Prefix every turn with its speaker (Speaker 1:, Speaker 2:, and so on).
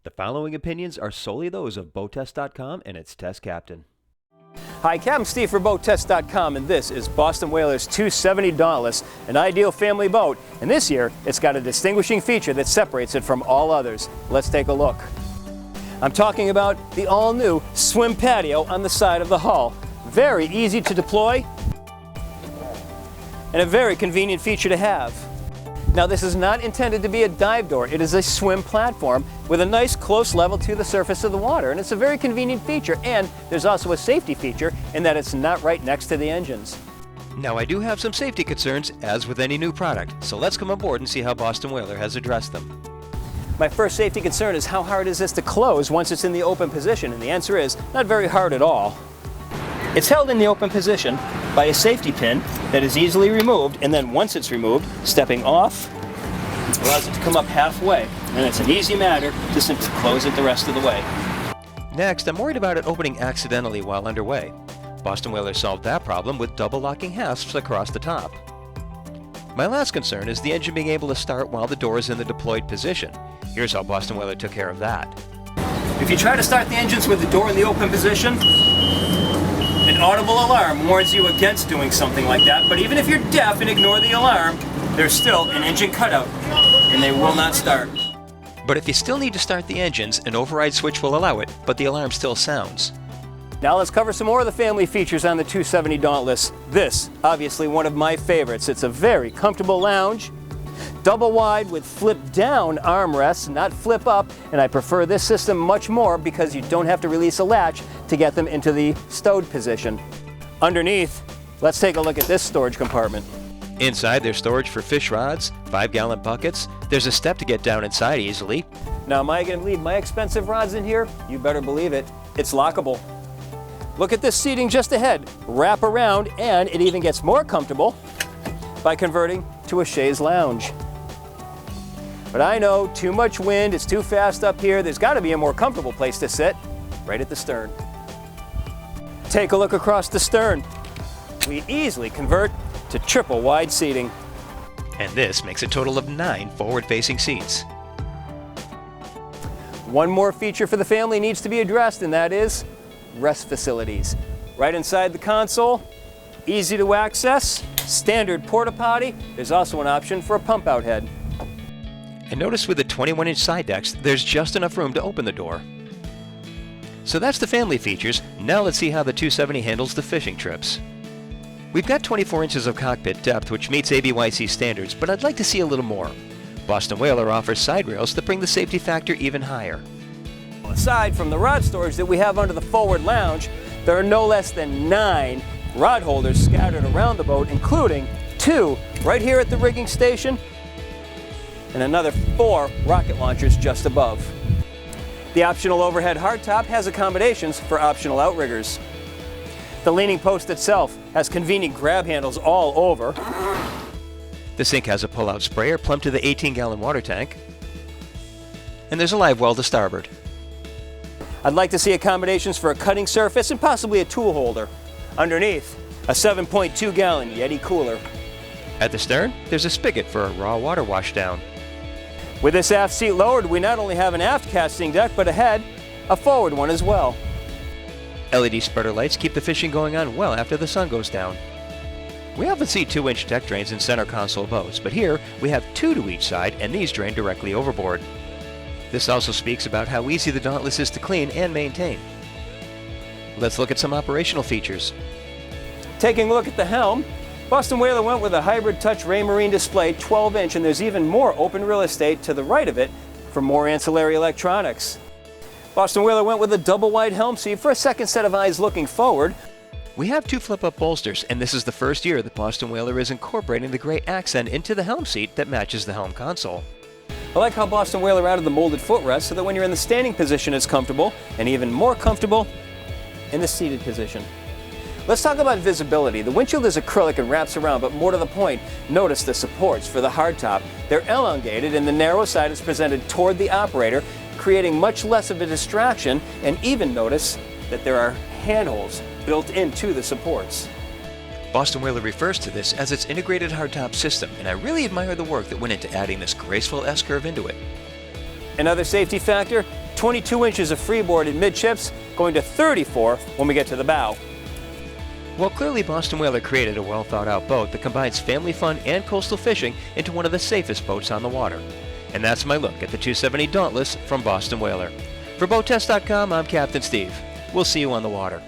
Speaker 1: The following opinions are solely those of BoatTEST.com and its test captain.
Speaker 2: Hi, Captain Steve for BoatTEST.com, and this is Boston Whaler's 270 Dauntless, an ideal family boat. And this year, it's got a distinguishing feature that separates it from all others. Let's take a look. I'm talking about the all-new swim patio on the side of the hull. Very easy to deploy, and a very convenient feature to have. Now, this is not intended to be a dive door. It is a swim platform with a nice close level to the surface of the water, and it's a very convenient feature. And there's also a safety feature in that it's not right next to the engines.
Speaker 1: Now, I do have some safety concerns, as with any new product, so let's come aboard and see how Boston Whaler has addressed them.
Speaker 2: My first safety concern is how hard is this to close once it's in the open position, and the answer is not very hard at all. It's held in the open position by a safety pin that is easily removed, and then once it's removed, stepping off allows it to come up halfway, and it's an easy matter to simply close it the rest of the way.
Speaker 1: Next, I'm worried about it opening accidentally while underway. Boston Whaler solved that problem with double locking hasps across the top. My last concern is the engine being able to start while the door is in the deployed position. Here's how Boston Whaler took care of that.
Speaker 2: If you try to start the engines with the door in the open position, an audible alarm warns you against doing something like that, but even if you're deaf and ignore the alarm, there's still an engine cutout, and they will not start.
Speaker 1: But if you still need to start the engines, an override switch will allow it, but the alarm still sounds.
Speaker 2: Now let's cover some more of the family features on the 270 Dauntless. This, obviously one of my favorites. It's a very comfortable lounge, double wide with flip down armrests, not flip up, and I prefer this system much more because you don't have to release a latch to get them into the stowed position. Underneath, let's take a look at this storage compartment.
Speaker 1: Inside, there's storage for fish rods, 5-gallon buckets. There's a step to get down inside easily.
Speaker 2: Now, am I going to leave my expensive rods in here? You better believe it. It's lockable. Look at this seating just ahead. Wrap around, and it even gets more comfortable by converting to a chaise lounge. But I know, too much wind, it's too fast up here. There's got to be a more comfortable place to sit, right at the stern. Take a look across the stern. We easily convert to triple wide seating.
Speaker 1: And this makes a total of 9 forward-facing seats.
Speaker 2: One more feature for the family needs to be addressed, and that is rest facilities. Right inside the console, easy to access, standard porta potty. There's also an option for a pump out head.
Speaker 1: And notice with the 21-inch side decks, there's just enough room to open the door. So that's the family features. Now let's see how the 270 handles the fishing trips. We've got 24 inches of cockpit depth, which meets ABYC standards, but I'd like to see a little more. Boston Whaler offers side rails that bring the safety factor even higher.
Speaker 2: Aside from the rod storage that we have under the forward lounge, there are no less than 9 rod holders scattered around the boat, including 2 right here at the rigging station and another 4 rocket launchers just above. The optional overhead hardtop has accommodations for optional outriggers. The leaning post itself has convenient grab handles all over.
Speaker 1: The sink has a pull-out sprayer plumbed to the 18-gallon water tank. And there's a live well to starboard.
Speaker 2: I'd like to see accommodations for a cutting surface and possibly a tool holder. Underneath, a 7.2-gallon Yeti cooler.
Speaker 1: At the stern, there's a spigot for a raw water washdown.
Speaker 2: With this aft seat lowered, we not only have an aft casting deck, but ahead, a forward one as well.
Speaker 1: LED spreader lights keep the fishing going on well after the sun goes down. We often see 2-inch deck drains in center console boats, but here we have 2 to each side, and these drain directly overboard. This also speaks about how easy the Dauntless is to clean and maintain. Let's look at some operational features.
Speaker 2: Taking a look at the helm, Boston Whaler went with a hybrid touch Raymarine display 12-inch, and there's even more open real estate to the right of it for more ancillary electronics. Boston Whaler went with a double-wide helm seat for a second set of eyes looking forward.
Speaker 1: We have 2 flip-up bolsters, and this is the first year that Boston Whaler is incorporating the gray accent into the helm seat that matches the helm console.
Speaker 2: I like how Boston Whaler added the molded footrest so that when you're in the standing position it's comfortable, and even more comfortable in the seated position. Let's talk about visibility. The windshield is acrylic and wraps around, but more to the point, notice the supports for the hardtop. They're elongated and the narrow side is presented toward the operator, creating much less of a distraction, and even notice that there are handholds built into the supports.
Speaker 1: Boston Whaler refers to this as its integrated hardtop system, and I really admire the work that went into adding this graceful S-curve into it.
Speaker 2: Another safety factor, 22 inches of freeboard in midships, going to 34 when we get to the bow.
Speaker 1: Well, clearly Boston Whaler created a well-thought-out boat that combines family fun and coastal fishing into one of the safest boats on the water. And that's my look at the 270 Dauntless from Boston Whaler. For BoatTEST.com, I'm Captain Steve. We'll see you on the water.